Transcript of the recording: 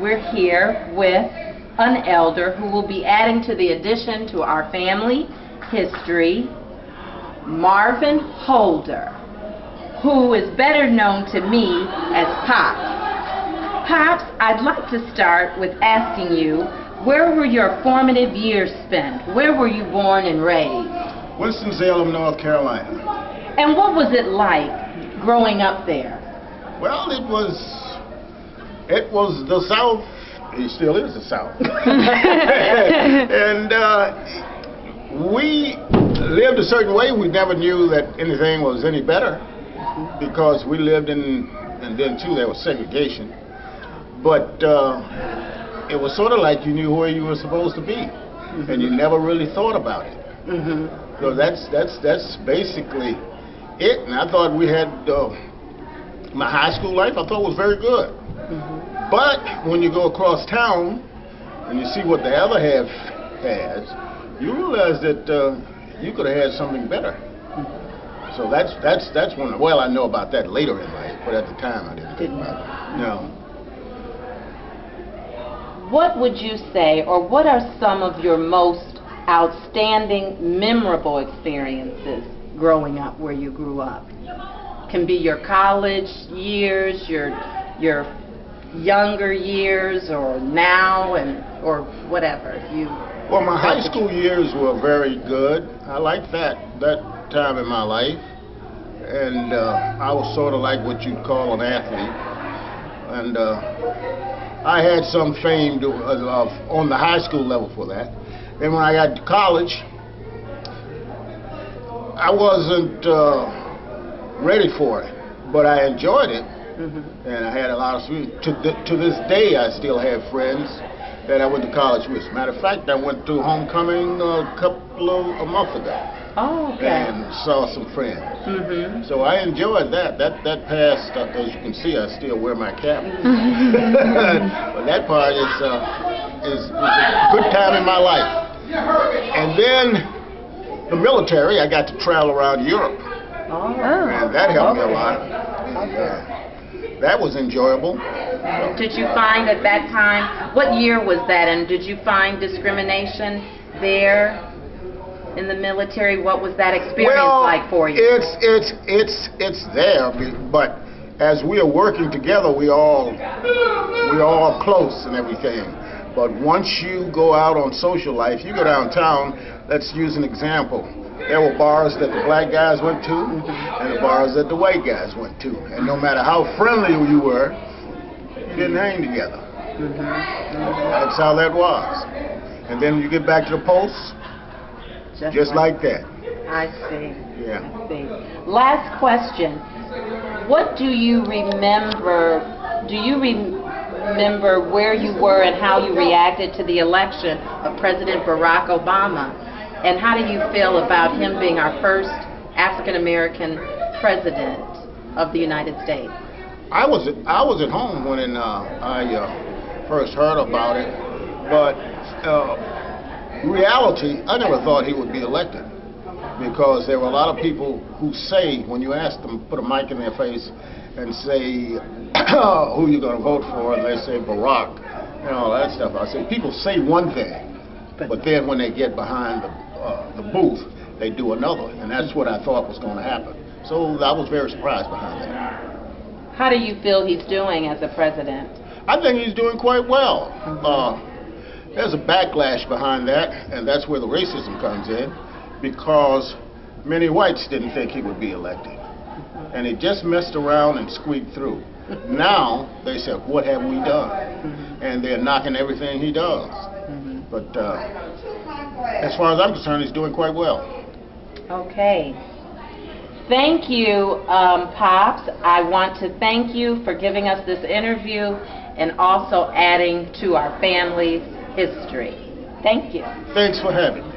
we're here with an elder who will be adding to the addition to our family history, Marvin Holder, who is better known to me as Pops. Pops, I'd like to start with asking you, where were your formative years spent? Where were you born and raised? Winston-Salem, North Carolina. And what was it like growing up there? Well, it was the South. It still is the South. And we lived a certain way. We never knew that anything was any better because we lived in, and then too there was segregation. But it was sort of like you knew where you were supposed to be, and you never really thought about it. So that's basically it. And I thought we had my high school life. I thought was very good. But when you go across town and you see what the other half has, you realize that you could have had something better. So that's when. Well, I know about that later in life, but at the time I didn't think about it. No. What would you say, or what are some of your most outstanding, memorable experiences growing up where you grew up? Can be your college years, your younger years, or now, or whatever. Well, my high school years were very good. I liked that time in my life, and I was sort of like what you'd call an athlete, and I had some fame on the high school level for that. Then when I got to college, I wasn't ready for it, but I enjoyed it, and I had a lot of students. To this day, I still have friends that I went to college with. Matter of fact, I went to homecoming a month ago. Oh, okay. And saw some friends. So I enjoyed that. That past, as you can see, I still wear my cap. But that part is a good time in my life. And then the military, I got to travel around Europe. Oh. And that helped me a lot. That was enjoyable. Did you find at that time, what year was that, and did you find discrimination there in the military? What was that experience like for you? It's there, but as we are working together, we all close and everything. But once you go out on social life, you go downtown. Let's use an example. There were bars that the black guys went to, and the bars that the white guys went to. And no matter how friendly you were, you didn't hang together. That's how that was. And then when you get back to the posts, just like that. I see. Yeah. I see. Last question. What do you remember? Do you remember where you were and how you reacted to the election of President Barack Obama? And how do you feel about him being our first African American president of the United States? I was at home when I first heard about it, but reality, I never thought he would be elected, because there were a lot of people who say, when you ask them, put a mic in their face and say who you're going to vote for, and they say Barack and all that stuff. I say, people say one thing, but then when they get behind the booth, they do another, and that's what I thought was going to happen. So I was very surprised behind that. How do you feel he's doing as a president? I think he's doing quite well. There's a backlash behind that, and that's where the racism comes in, because many whites didn't think he would be elected. And he just messed around and squeaked through. Now, they said, what have we done? And they're knocking everything he does. But as far as I'm concerned, he's doing quite well. Okay. Thank you, Pops. I want to thank you for giving us this interview and also adding to our family's history. Thank you. Thanks for having me.